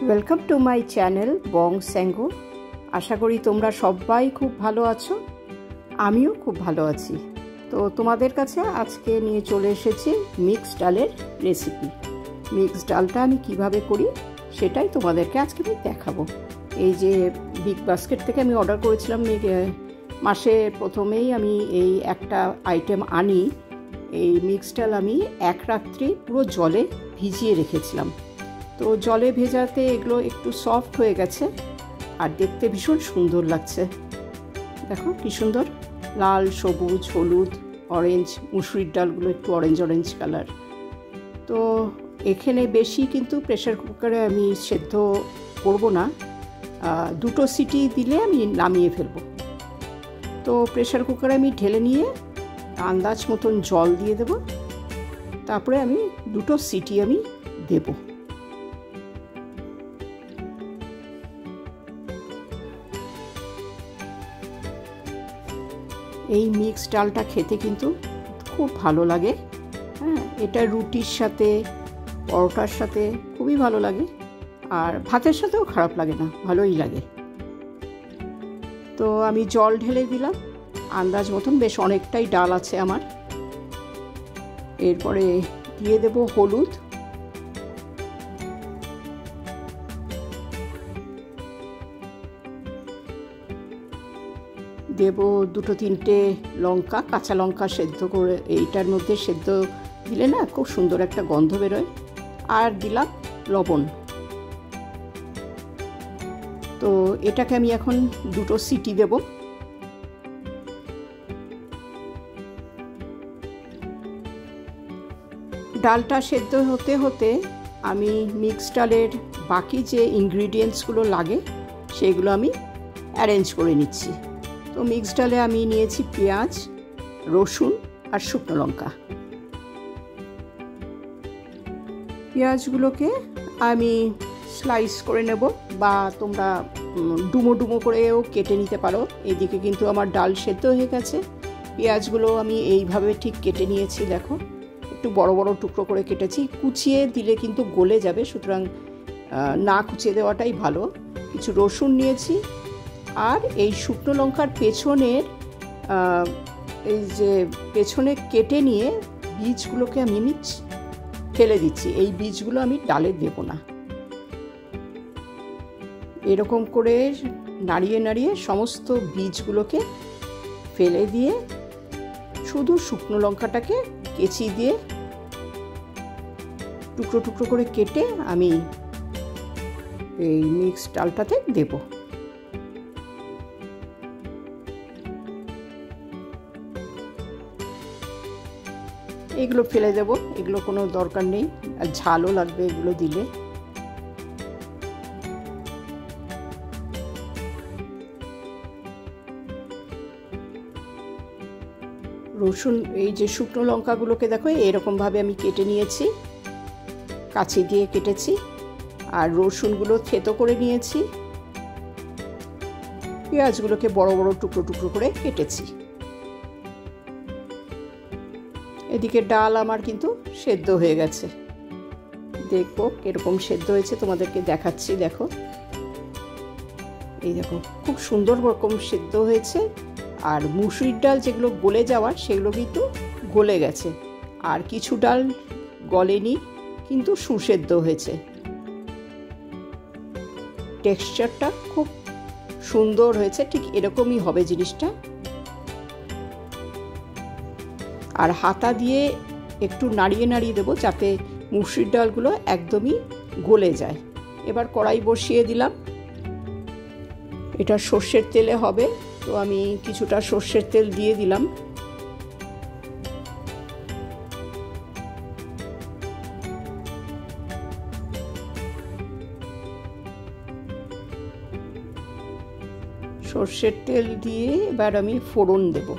Welcome to my channel বং স্যাঙ্গো। আশা করি তোমরা সবাই খুব ভালো আছো, আমিও খুব ভালো আছি। তো তোমাদের কাছে আজকে নিয়ে চলে এসেছি মিক্সড ডালের রেসিপি। মিক্সড ডালটা আমি কিভাবে করি সেটাই তোমাদেরকে আজকে আমি দেখাবো। এই যে বিগ বাস্কেট থেকে আমি অর্ডার করেছিলাম, মাসে প্রথমেই আমি এই একটা আইটেম আনি। এই মিক্সড ডাল আমি এক রাত্রি পুরো জলে ভিজিয়ে রেখেছিলাম। তো জলে ভেজাতে এগুলো একটু সফট হয়ে গেছে আর দেখতে ভীষণ সুন্দর লাগছে। দেখো কি সুন্দর, লাল, সবুজ, হলুদ, অরেঞ্জ, মুসুরির ডালগুলো একটু অরেঞ্জ অরেঞ্জ কালার। তো এখানে বেশি কিন্তু প্রেশার কুকারে আমি সেদ্ধ করব না, 2 সিটি দিলে আমি নামিয়ে ফেলবো। তো প্রেশার কুকারে আমি ঢেলে নিয়ে আন্দাজ মতন জল দিয়ে দেব, তারপরে আমি 2 সিটি আমি দেব। এই মিক্সড ডালটা খেতে কিন্তু খুব ভালো লাগে। হ্যাঁ, এটা রুটির সাথে, পরোটার সাথে খুবই ভালো লাগে, আর ভাতের সাথেও খারাপ লাগে না, ভালোই লাগে। তো আমি জল ঢেলে দিলাম আন্দাজ মতন, বেশ অনেকটাই ডাল আছে আমার। এরপরে দিয়ে দেব হলুদ, দেব 2-3টে লঙ্কা, কাঁচা লঙ্কা সেদ্ধ করে, এইটার মধ্যে সেদ্ধ দিলে না খুব সুন্দর একটা গন্ধ বেরোয়। আর দিলাম লবণ। তো এটাকে আমি এখন 2 সিটি দেব। ডালটা সেদ্ধ হতে হতে আমি মিক্সড ডালের বাকি যে ইনগ্রিডিয়েন্টসগুলো লাগে সেগুলো আমি অ্যারেঞ্জ করে নিচ্ছি। তো মিক্সড ডালে আমি নিয়েছি পেঁয়াজ, রসুন আর শুকনো লঙ্কা। পেঁয়াজগুলোকে আমি স্লাইস করে নেব, বা তোমরা ডুমো ডুমো করেও কেটে নিতে পারো। এদিকে কিন্তু আমার ডাল সেদ্ধ হয়ে গেছে। পেঁয়াজগুলো আমি এইভাবে ঠিক কেটে নিয়েছি, দেখো একটু বড় বড় টুকরো করে কেটেছি। কুচিয়ে দিলে কিন্তু গলে যাবে, সুতরাং না কুচিয়ে দেওয়াটাই ভালো। কিছু রসুন নিয়েছি, আর এই শুকনো লঙ্কার পেছনের এই যে পেছনে কেটে নিয়ে বীজগুলোকে আমি ফেলে দিচ্ছি। এই বীজগুলো আমি ডালে দেব না। এরকম করে নাড়িয়ে নাড়িয়ে সমস্ত বীজগুলোকে ফেলে দিয়ে শুধু শুকনো লঙ্কাটাকে কেচি দিয়ে টুকরো টুকরো করে কেটে আমি এই মিক্সড ডালটাতে দেব। এগুলো ফেলে দেব, এগুলো কোনো দরকার নেই, আর ঝালও লাগবে এগুলো দিলে। রসুন, এই যে শুকনো লঙ্কাগুলোকে দেখো এরকমভাবে আমি কেটে নিয়েছি, কাঁচি দিয়ে কেটেছি। আর রসুনগুলো থেতো করে নিয়েছি, পেঁয়াজগুলোকে বড় বড় টুকরো টুকরো করে কেটেছি। এদিকে ডাল আমার কিন্তু সেদ্ধ হয়ে গেছে, দেখবো কিরকম সেদ্ধ হয়েছে, তোমাদেরকে দেখাচ্ছি। দেখো, এই দেখো খুব সুন্দর রকম সেদ্ধ হয়েছে। আর মুসুরির ডাল যেগুলো গলে যাওয়ার সেগুলো কিন্তু গলে গেছে, আর কিছু ডাল গলেনি কিন্তু সুসেদ্ধ হয়েছে। টেক্সচারটা খুব সুন্দর হয়েছে, ঠিক এরকমই হবে জিনিসটা। আর হাতা দিয়ে একটু নাড়িয়ে নাড়িয়ে দেবো যাতে মুসুরির ডালগুলো একদমই গলে যায়। এবার কড়াই বসিয়ে দিলাম, এটা সর্ষের তেলে হবে। তো আমি কিছুটা সর্ষের তেল দিয়ে দিলাম। সর্ষের তেল দিয়ে এবার আমি ফোড়ন দেব।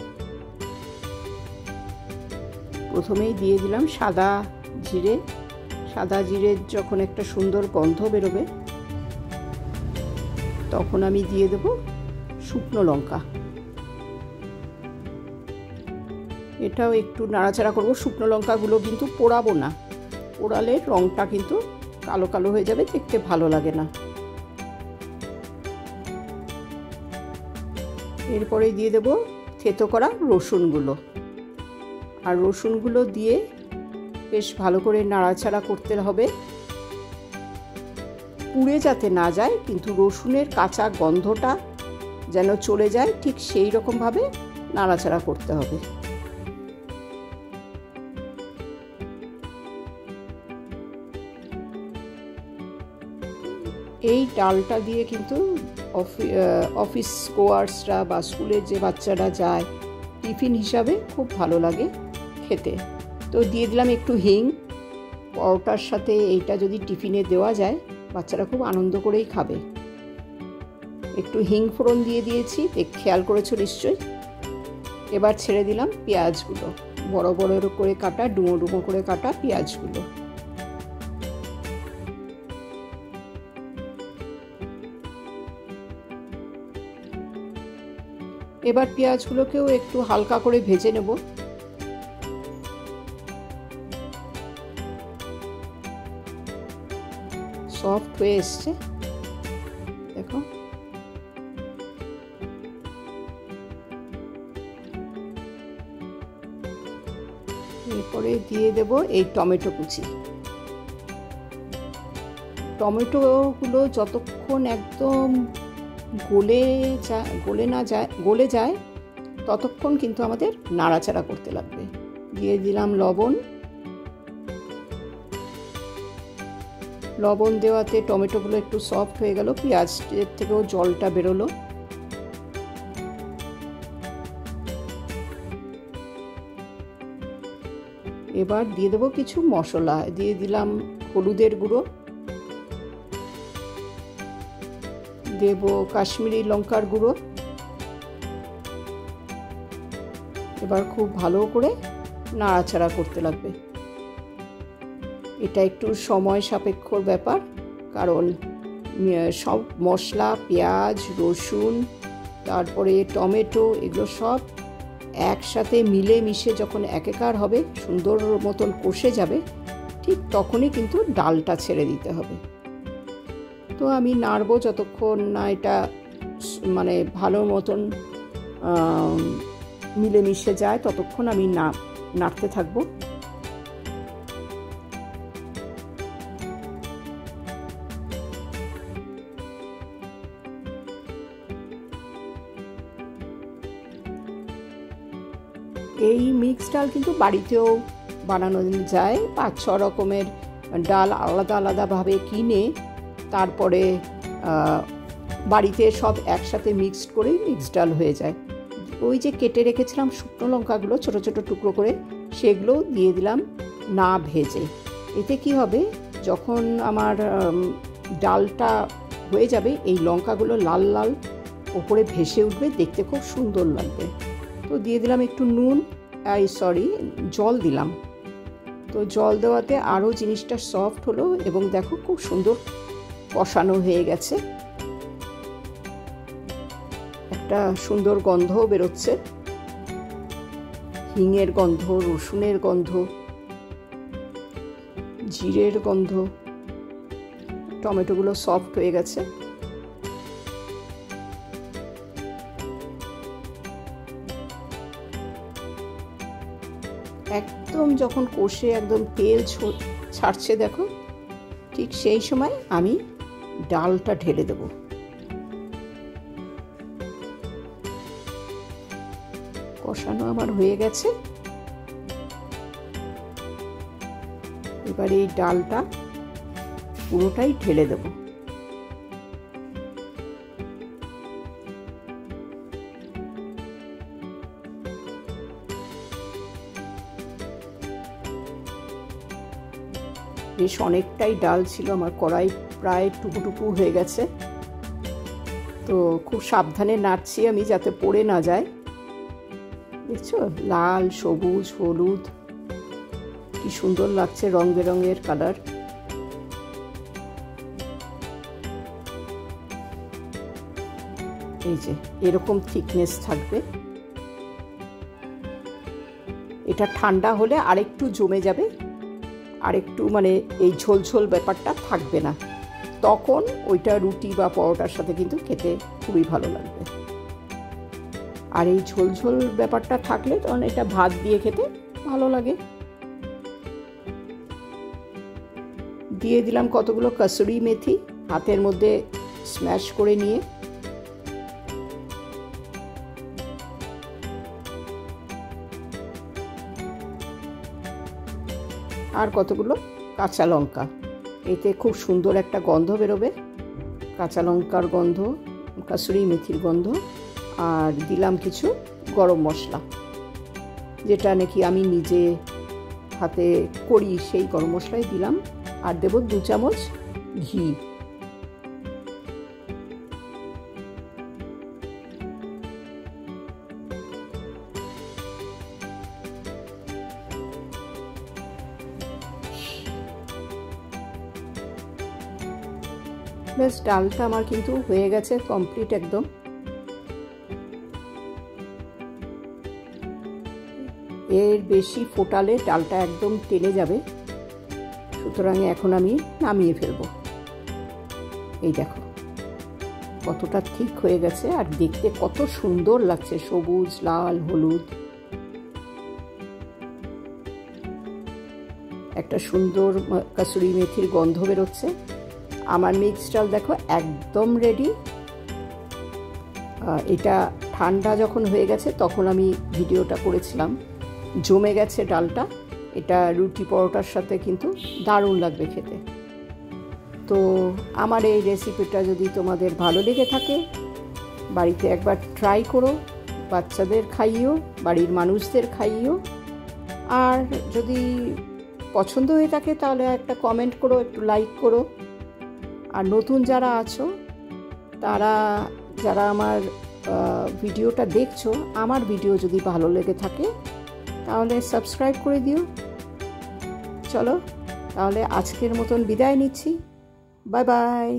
প্রথমেই দিয়ে দিলাম সাদা জিরে। সাদা জিরের যখন একটা সুন্দর গন্ধ বেরোবে তখন আমি দিয়ে দেব শুকনো লঙ্কা। এটাও একটু নাড়াচাড়া করব। শুকনো লঙ্কাগুলো কিন্তু পোড়াবো না, পোড়ালে রঙটা কিন্তু কালো কালো হয়ে যাবে, দেখতে ভালো লাগে না। এরপরে দিয়ে দেব থেতো করা রসুনগুলো, আর রসুনগুলো দিয়ে বেশ ভালো করে নাড়াচাড়া করতে হবে, পুড়ে যাতে না যায়, কিন্তু রসুনের কাঁচা গন্ধটা যেন চলে যায়, ঠিক সেই রকমভাবে নাড়াচাড়া করতে হবে। এই ডালটা দিয়ে কিন্তু অফিস গোয়ার্সরা বা স্কুলের যে বাচ্চারা যায় টিফিন হিসাবে খুব ভালো লাগে খেতে। তো দিয়ে দিলাম একটু হিং। পরোটার সাথে এইটা যদি টিফিনে দেওয়া যায় বাচ্চারা খুব আনন্দ করেই খাবে। একটু হিং ফোড়ন দিয়ে দিয়েছি, খেয়াল করেছো নিশ্চয়ই। এবার ছেড়ে দিলাম পেঁয়াজগুলো, বড় বড় করে কাটা, ডুমো ডুমো করে কাটা পেঁয়াজগুলো। এবার পেঁয়াজগুলোকেও একটু হালকা করে ভেজে নেব। সফট হয়ে এসছে, দেখো। এরপরে দিয়ে দেব এই টমেটো কুচি। টমেটোগুলো যতক্ষণ একদম গলে যায় ততক্ষণ কিন্তু আমাদের নাড়াচাড়া করতে লাগবে। দিয়ে দিলাম লবণ দেওয়াতে টমেটোগুলো একটু সফট হয়ে গেল, পেঁয়াজের থেকেও জলটা বেরোলো। এবার দিয়ে দেবো কিছু মশলা। দিয়ে দিলাম হলুদের গুঁড়ো, দেব কাশ্মীরি লঙ্কার গুঁড়ো। এবার খুব ভালো করে নাড়াচাড়া করতে লাগবে। এটা একটু সময় সাপেক্ষ ব্যাপার, কারণ সব মশলা, পেঁয়াজ, রসুন, তারপরে টমেটো, এগুলো সব একসাথে মিলে মিশে যখন একাকার হবে, সুন্দর মতন কষে যাবে, ঠিক তখনই কিন্তু ডালটা ছেড়ে দিতে হবে। তো আমি নাড়বো যতক্ষণ না এটা মানে ভালো মতন মিলেমিশে যায়, ততক্ষণ আমি নাড়তে থাকবো। এই মিক্স ডাল কিন্তু বাড়িতেও বানানো যায়। 5-6 রকমের ডাল আলাদা আলাদাভাবে কিনে তারপরে বাড়িতে সব একসাথে মিক্সড করে মিক্স ডাল হয়ে যায়। ওই যে কেটে রেখেছিলাম শুকনো লঙ্কাগুলো ছোট ছোট টুকরো করে, সেগুলো দিয়ে দিলাম না ভেজে। এতে কি হবে, যখন আমার ডালটা হয়ে যাবে এই লঙ্কাগুলো লাল লাল ওপরে ভেসে উঠবে, দেখতে খুব সুন্দর লাগবে। তো দিয়ে দিলাম একটু জল দিলাম। তো জল দেওয়াতে আরও জিনিসটা সফট হলো এবং দেখো খুব সুন্দর কষানো হয়ে গেছে। একটা সুন্দর গন্ধও বেরোচ্ছে, হিঙের গন্ধ, রসুনের গন্ধ, জিরের গন্ধ। টমেটোগুলো সফট হয়ে গেছে। একদম যখন কষে একদম তেল ছাড়ছে দেখো, ঠিক সেই সময় আমি ডালটা ঢেলে দেব। কষানো আমার হয়ে গেছে। এবার এই ডালটা পুরোটাই ঢেলে দেব। বেশ অনেকটাই ডাল ছিল, আমার কড়াই প্রায় টুকু হয়ে গেছে। তো খুব সাবধানে নাড়ছি আমি যাতে পড়ে না যায়। দেখছো, লাল, সবুজ, হলুদ, কি সুন্দর লাগছে রং বেরঙের কালার। এই যে এরকম থিকনেস থাকবে। এটা ঠান্ডা হলে আরেকটু জমে যাবে, আর একটু মানে এই ঝোল ঝোল ব্যাপারটা থাকবে না, তখন ওইটা রুটি বা পরোটার সাথে কিন্তু খেতে খুবই ভালো লাগবে। আর এই ঝোল ঝোল ব্যাপারটা থাকলে তখন এটা ভাত দিয়ে খেতে ভালো লাগে। দিয়ে দিলাম কতগুলো কসুরি মেথি, হাতের মধ্যে স্ম্যাশ করে নিয়ে। আর কতগুলো কাঁচা লঙ্কা, এতে খুব সুন্দর একটা গন্ধ বেরোবে, কাঁচা লঙ্কার গন্ধ, কসুরি মেথির গন্ধ। আর দিলাম কিছু গরম মশলা, যেটা নাকি আমি নিজে হাতে করি সেই গরম মশলাই দিলাম। আর দেব 2 চামচ ঘি। বেশ, ডালটা আমার কিন্তু হয়ে গেছে কমপ্লিট একদম। এর বেশি ফোটালে ডালটা একদম টেনে যাবে, সুতরাং এখন আমি নামিয়ে ফেলবো। এই দেখো কতটা ঠিক হয়ে গেছে, আর দেখতে কত সুন্দর লাগছে, সবুজ, লাল, হলুদ, একটা সুন্দর কসুরি মেথির গন্ধ বেরোচ্ছে। আমার মিক্সড ডাল দেখো একদম রেডি। এটা ঠান্ডা যখন হয়ে গেছে তখন আমি ভিডিওটা করেছিলাম, জমে গেছে ডালটা। এটা রুটি পরোটার সাথে কিন্তু দারুণ লাগবে খেতে। তো আমার এই রেসিপিটা যদি তোমাদের ভালো লেগে থাকে, বাড়িতে একবার ট্রাই করো, বাচ্চাদের খাইও, বাড়ির মানুষদের খাইও। আর যদি পছন্দ হয়ে থাকে তাহলে একটা কমেন্ট করো, একটু লাইক করো। আর নতুন যারা আছো, তারা যারা আমার ভিডিওটা দেখছো, আমার ভিডিও যদি ভালো লেগে থাকে তাহলে সাবস্ক্রাইব করে দিও। চলো তাহলে আজকের মতন বিদায় নিচ্ছি। Bye bye.